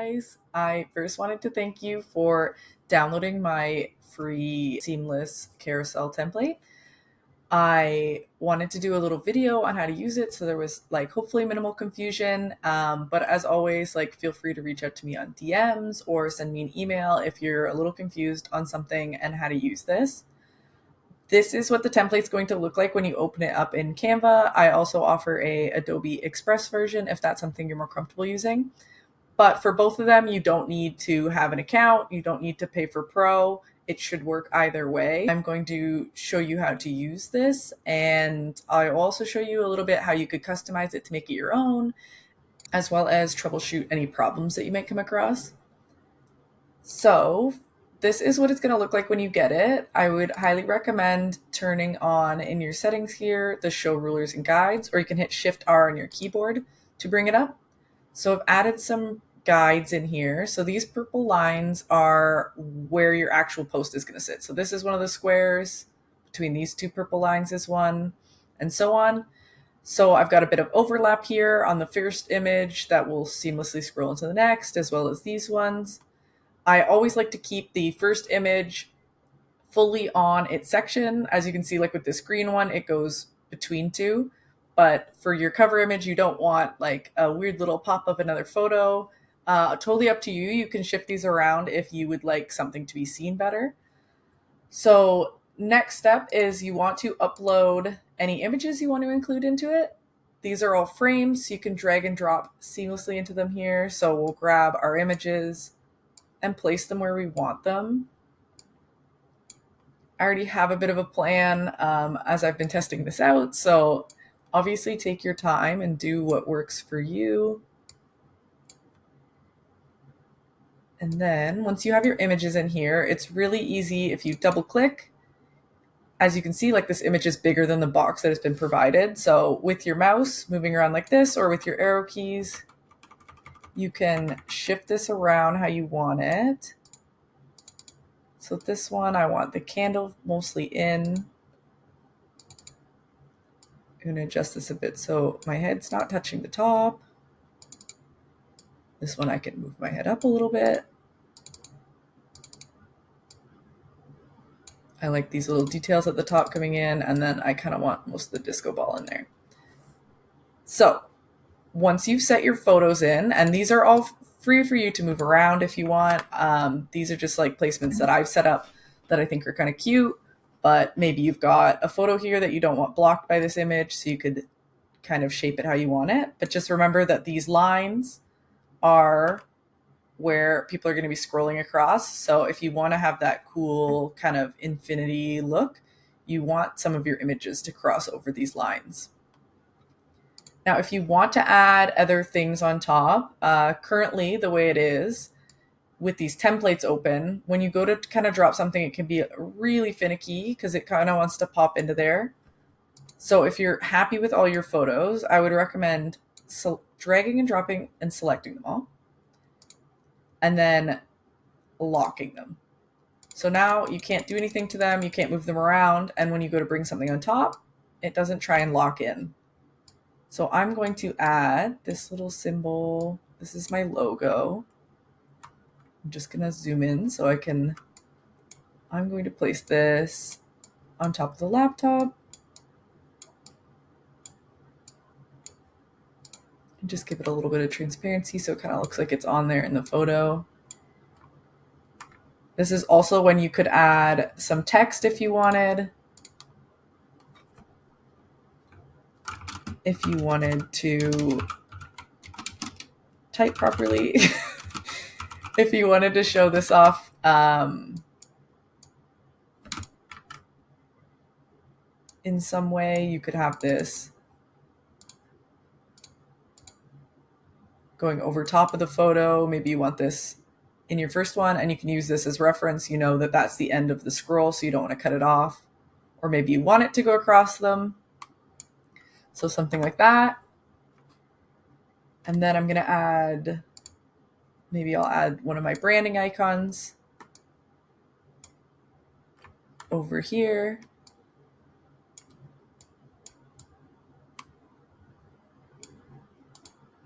guys. I first wanted to thank you for downloading my free seamless carousel template. I wanted to do a little video on how to use it so there was like hopefully minimal confusion. But as always, like feel free to reach out to me on DMs or send me an email if you're a little confused on something and how to use this. This is what the template's going to look like when you open it up in Canva. I also offer a Adobe Express version if that's something you're more comfortable using. But for both of them, you don't need to have an account. You don't need to pay for Pro. It should work either way. I'm going to show you how to use this, and I'll also show you a little bit how you could customize it to make it your own, as well as troubleshoot any problems that you might come across. So this is what it's going to look like when you get it. I would highly recommend turning on in your settings here the show rulers and guides, or you can hit Shift R on your keyboard to bring it up. So I've added some guides in here. So these purple lines are where your actual post is going to sit. So this is one of the squares. Between these two purple lines is one, and so on. So I've got a bit of overlap here on the first image that will seamlessly scroll into the next, as well as these ones. I always like to keep the first image fully on its section. As you can see, like with this green one, it goes between two. But for your cover image, you don't want like a weird little pop of another photo. Totally up to you. You can shift these around if you would like something to be seen better. So next step is you want to upload any images you want to include into it. These are all frames, so you can drag and drop seamlessly into them here. So we'll grab our images and place them where we want them. I already have a bit of a plan as I've been testing this out. So obviously take your time and do what works for you. And then once you have your images in here, it's really easy if you double click. As you can see, like this image is bigger than the box that has been provided. So with your mouse moving around like this, or with your arrow keys, you can shift this around how you want it. So this one, I want the candle mostly in. I'm going to adjust this a bit so my head's not touching the top. This one I can move my head up a little bit. I like these little details at the top coming in, and then I kind of want most of the disco ball in there. So once you've set your photos in, and these are all free for you to move around if you want. These are just like placements that I've set up that I think are kind of cute, but maybe you've got a photo here that you don't want blocked by this image, so you could kind of shape it how you want it. But just remember that these lines are where people are going to be scrolling across. So if you want to have that cool kind of infinity look, you want some of your images to cross over these lines. Now, if you want to add other things on top, currently the way it is with these templates open, when you go to kind of drop something, it can be really finicky because it kind of wants to pop into there. So if you're happy with all your photos, I would recommend dragging and dropping and selecting them all, and then locking them. So now you can't do anything to them, you can't move them around, and when you go to bring something on top, it doesn't try and lock in. So I'm going to add this little symbol. This is my logo. I'm just going to zoom in so I'm going to place this on top of the laptop. And just give it a little bit of transparency so it kind of looks like it's on there in the photo. This is also when you could add some text if you wanted. If you wanted to type properly, if you wanted to show this off in some way, you could have this going over top of the photo. Maybe you want this in your first one and you can use this as reference. You know that that's the end of the scroll, so you don't want to cut it off. Or maybe you want it to go across them. So something like that. And then I'm going to add, maybe I'll add one of my branding icons over here.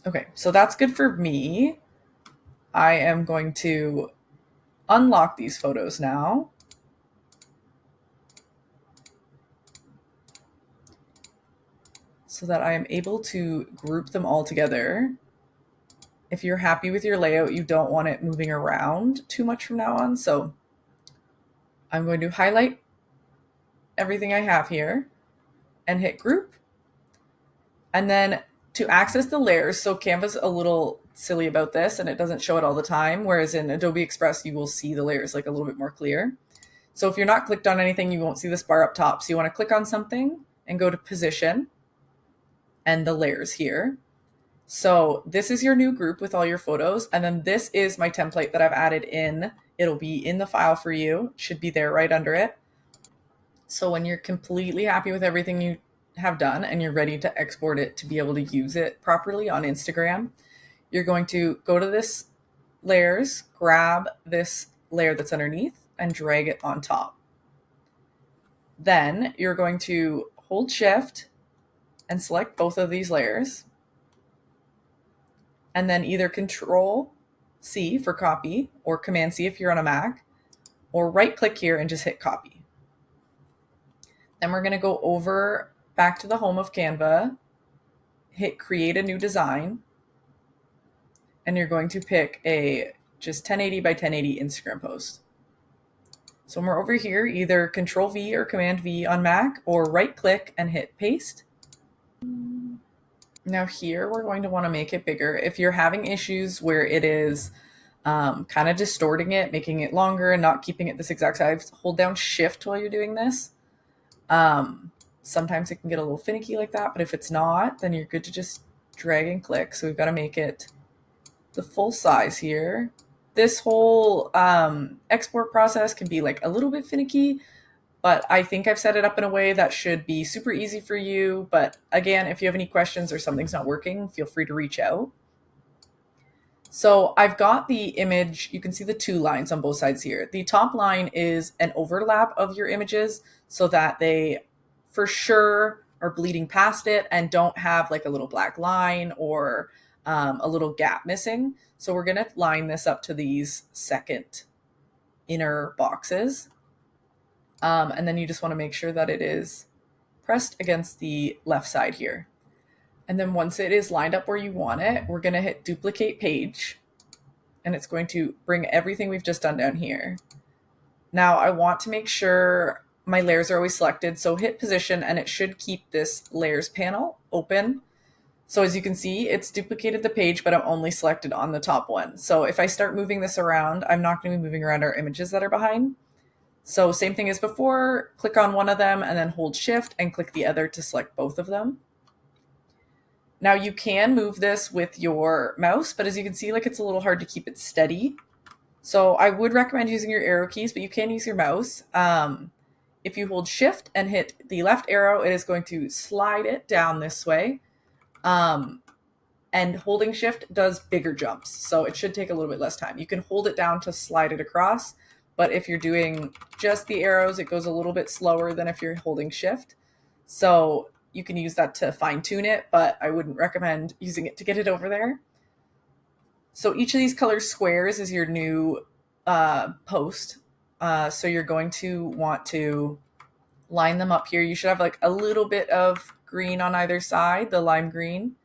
Okay, so that's good for me. I am going to unlock these photos now. So that I am able to group them all together. If you're happy with your layout, you don't want it moving around too much from now on. So I'm going to highlight everything I have here and hit group. And then to access the layers, so Canva's a little silly about this and it doesn't show it all the time, whereas in Adobe Express, you will see the layers like a little bit more clear. So if you're not clicked on anything, you won't see this bar up top. So you want to click on something and go to position and the layers here. So this is your new group with all your photos. And then this is my template that I've added in. It'll be in the file for you. It should be there right under it. So when you're completely happy with everything you have done and you're ready to export it to be able to use it properly on Instagram, you're going to go to this layers, grab this layer that's underneath and drag it on top. Then you're going to hold shift and select both of these layers, and then either Control C for copy or Command C if you're on a Mac, or right click here and just hit copy. Then we're going to go over back to the home of Canva, hit create a new design, and you're going to pick a just 1080 by 1080 Instagram post. So when we're over here, either Control V or Command V on Mac, or right click and hit paste. Now here, we're going to want to make it bigger. If you're having issues where it is kind of distorting it, making it longer and not keeping it this exact size, hold down shift while you're doing this. Sometimes it can get a little finicky like that, but if it's not, then you're good to just drag and click. So we've got to make it the full size here. This whole export process can be like a little bit finicky, but I think I've set it up in a way that should be super easy for you. But again, if you have any questions or something's not working, feel free to reach out. So I've got the image, you can see the two lines on both sides here. The top line is an overlap of your images so that they for sure are bleeding past it and don't have like a little black line or a little gap missing. So we're going to line this up to these second inner boxes. And then you just want to make sure that it is pressed against the left side here. And then once it is lined up where you want it, we're going to hit duplicate page, and it's going to bring everything we've just done down here. Now I want to make sure my layers are always selected. So hit position and it should keep this layers panel open. So as you can see, it's duplicated the page, but I'm only selected on the top one. So if I start moving this around, I'm not going to be moving around our images that are behind. So same thing as before, click on one of them and then hold shift and click the other to select both of them. Now you can move this with your mouse, but as you can see, like it's a little hard to keep it steady. So I would recommend using your arrow keys, but you can use your mouse. If you hold shift and hit the left arrow, it is going to slide it down this way. And holding shift does bigger jumps, so it should take a little bit less time. You can hold it down to slide it across, but if you're doing just the arrows, it goes a little bit slower than if you're holding shift. So you can use that to fine tune it, but I wouldn't recommend using it to get it over there. So each of these color squares is your new post. So you're going to want to line them up here. You should have like a little bit of green on either side, the lime green.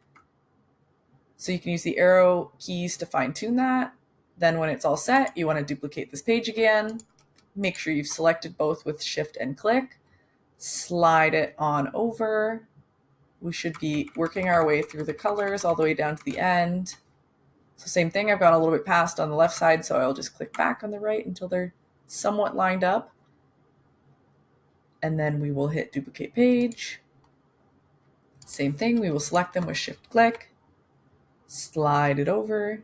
So you can use the arrow keys to fine tune that. Then when it's all set, you want to duplicate this page again. Make sure you've selected both with shift and click. Slide it on over. We should be working our way through the colors all the way down to the end. So same thing, I've gone a little bit past on the left side, so I'll just click back on the right until they're somewhat lined up. And then we will hit duplicate page. Same thing, we will select them with shift click, slide it over.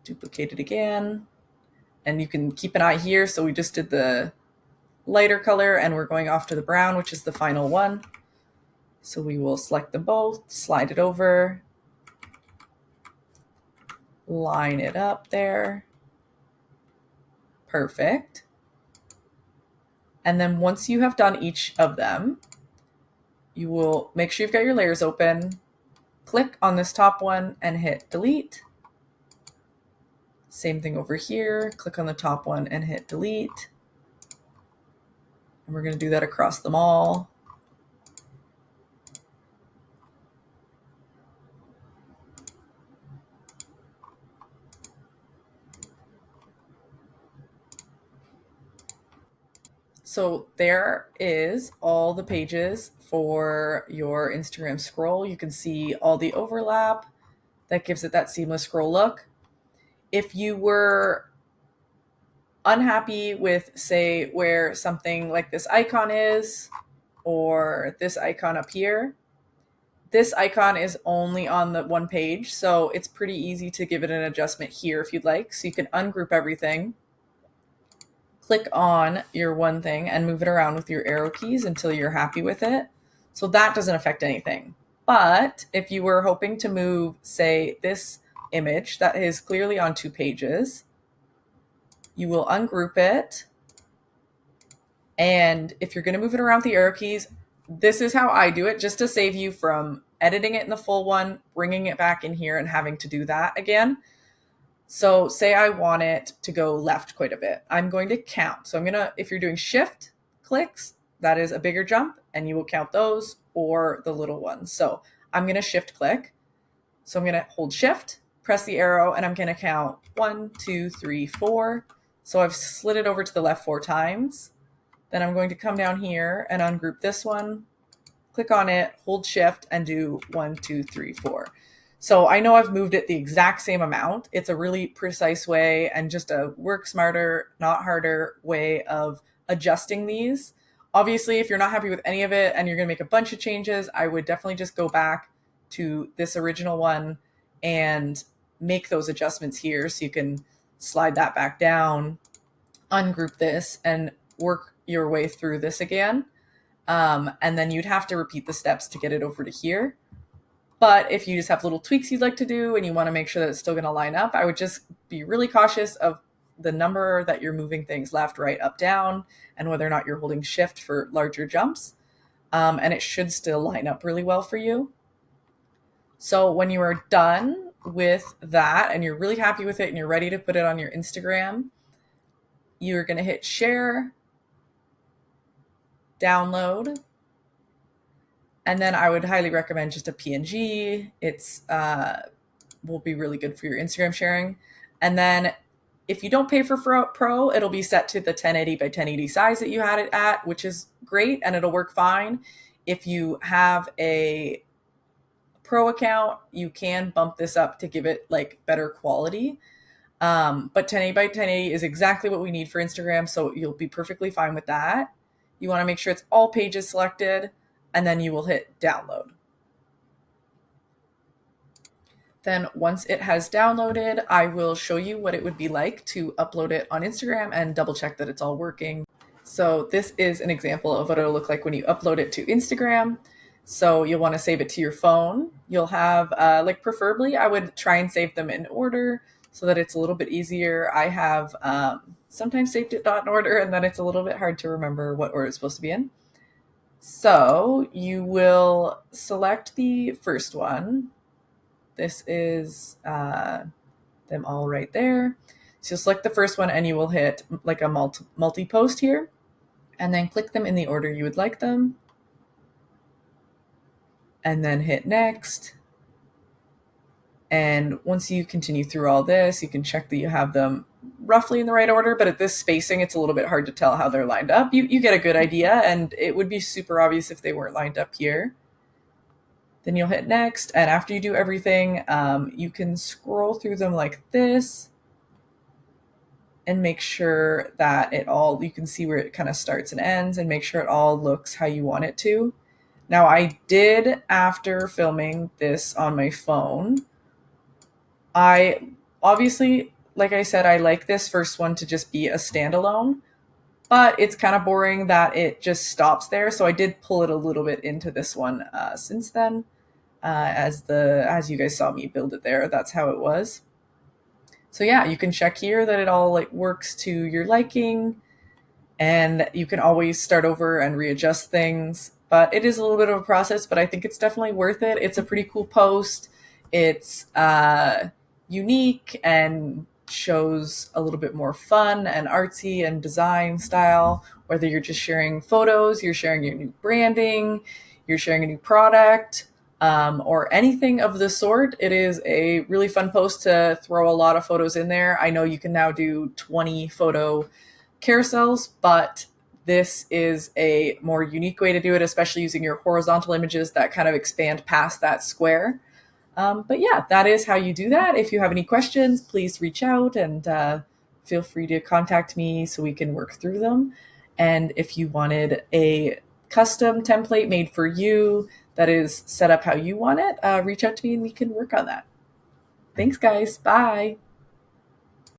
Duplicate it again. And you can keep an eye here. So we just did the lighter color and we're going off to the brown, which is the final one. So we will select them both, slide it over, line it up there. Perfect. And then once you have done each of them, you will make sure you've got your layers open, click on this top one and hit delete. Same thing over here, click on the top one and hit delete. And we're going to do that across them all. So there is all the pages for your Instagram scroll. You can see all the overlap that gives it that seamless scroll look. If you were unhappy with, say, where something like this icon is, or this icon up here, this icon is only on the one page, so it's pretty easy to give it an adjustment here if you'd like. So you can ungroup everything, click on your one thing and move it around with your arrow keys until you're happy with it. So that doesn't affect anything. But if you were hoping to move, say, this image that is clearly on 2 pages, you will ungroup it. And if you're going to move it around with the arrow keys, this is how I do it, just to save you from editing it in the full one, bringing it back in here and having to do that again. So say I want it to go left quite a bit. I'm going to count. So I'm going to, if you're doing shift clicks, that is a bigger jump and you will count those or the little ones. So I'm going to shift click. So I'm going to hold shift, press the arrow, and I'm going to count 1, 2, 3, 4. So I've slid it over to the left 4 times. Then I'm going to come down here and ungroup this one, click on it, hold shift, and do 1, 2, 3, 4. So I know I've moved it the exact same amount. It's a really precise way and just a work smarter, not harder way of adjusting these. Obviously, if you're not happy with any of it and you're going to make a bunch of changes, I would definitely just go back to this original one and make those adjustments here. So you can slide that back down, ungroup this, and work your way through this again. And then you'd have to repeat the steps to get it over to here. But if you just have little tweaks you'd like to do and you want to make sure that it's still going to line up, I would just be really cautious of the number that you're moving things left, right, up, down, and whether or not you're holding shift for larger jumps. And it should still line up really well for you. So when you are done with that and you're really happy with it and you're ready to put it on your Instagram, you're going to hit share, download, and then I would highly recommend just a PNG. It's will be really good for your Instagram sharing. And then if you don't pay for Pro, it'll be set to the 1080 by 1080 size that you had it at, which is great, and it'll work fine. If you have a Pro account, you can bump this up to give it like better quality. But 1080 by 1080 is exactly what we need for Instagram, so you'll be perfectly fine with that. You want to make sure it's all pages selected, and then you will hit download. Then once it has downloaded, I will show you what it would be like to upload it on Instagram and double check that it's all working. So this is an example of what it'll look like when you upload it to Instagram. So you'll want to save it to your phone. You'll have, like preferably, I would try and save them in order so that it's a little bit easier. I have sometimes saved it not in order, and then it's a little bit hard to remember what order it's supposed to be in. So you will select the first one. This is them all right there. So you'll select the first one and you will hit like a multi-post here and then click them in the order you would like them. And then hit next. And once you continue through all this, you can check that you have them roughly in the right order, but at this spacing, it's a little bit hard to tell how they're lined up. You get a good idea, and it would be super obvious if they weren't lined up here. Then you'll hit next, and after you do everything, you can scroll through them like this and make sure that you can see where it kind of starts and ends and make sure it all looks how you want it to. Now, I did, after filming this on my phone, I obviously, like I said, I like this first one to just be a standalone, but it's kind of boring that it just stops there. So I did pull it a little bit into this one since then. As you guys saw me build it there, that's how it was. So yeah, you can check here that it all like works to your liking, and you can always start over and readjust things. but it is a little bit of a process, but I think it's definitely worth it. It's a pretty cool post. It's unique and shows a little bit more fun and artsy and design style. Whether you're just sharing photos, you're sharing your new branding, you're sharing a new product, or anything of the sort, it is a really fun post to throw a lot of photos in there. I know you can now do 20 photo carousels, but this is a more unique way to do it, especially using your horizontal images that kind of expand past that square. But yeah, that is how you do that. If you have any questions, please reach out and feel free to contact me so we can work through them. And if you wanted a custom template made for you that is set up how you want it, reach out to me and we can work on that. Thanks, guys. Bye.